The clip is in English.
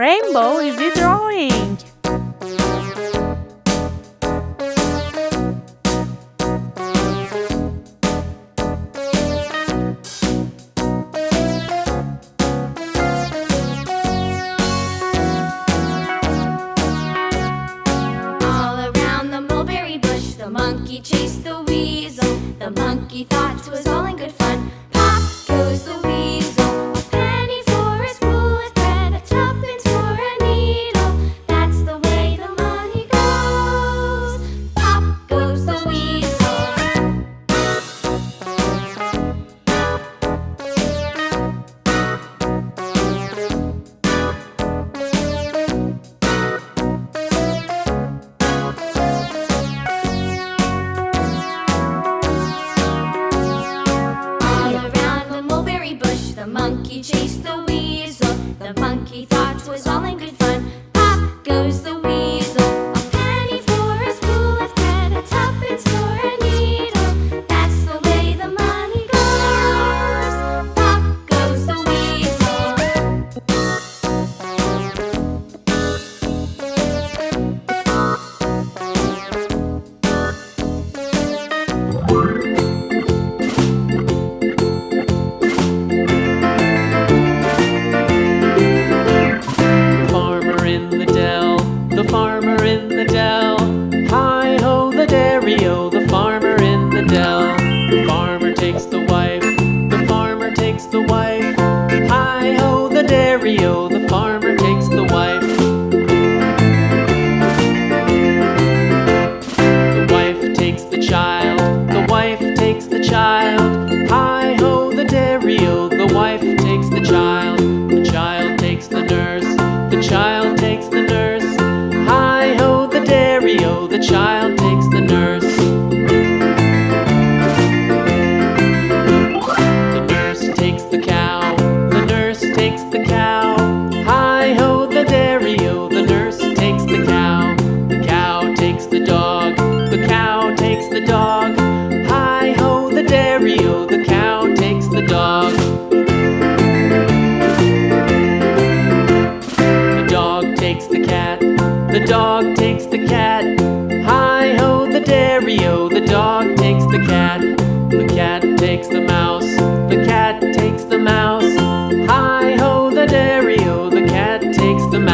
rainbow is he drawing? The monkey chased the weasel. The monkey thought 'twas all in good fun. Pop goes the weasel. A penny for a spool of thread, a tuppence for a needle. That's the way the money goes. Pop goes the weasel. The monkey chased the weasel. The monkey thought 'twas all in good fun. Pop goes the weasel. A penny for a spool of thread, a tuppence for a needle. That's the way the money goes. Pop goes the weasel. The farmer in the dell. Hi-ho, the dairy-o, the farmer in the dell. The farmer takes the wife, the farmer takes the wife. Hi-ho, the dairy-o, the farmer takes the wife. The wife takes the child, the wife takes the child. Hi-ho, the dairy-o, the wife takes the child. The child takes the nurse, the child takes the nurse. Hi-ho, the dairy-o, the child takes the nurse. The nurse takes the cow, the nurse takes the cow. Hi-ho, the dairy-o, the nurse takes the cow. The cow takes the dog, the cow takes the dog. Hi-ho, the dairy-o, the cow takes the dog. The dog takes the cat, the dog takes the cat. Hi-ho, the dairy-o, the dog takes the cat. The cat takes the mouse, the cat takes the mouse. Hi-ho, the dairy-o, the cat takes the mouse.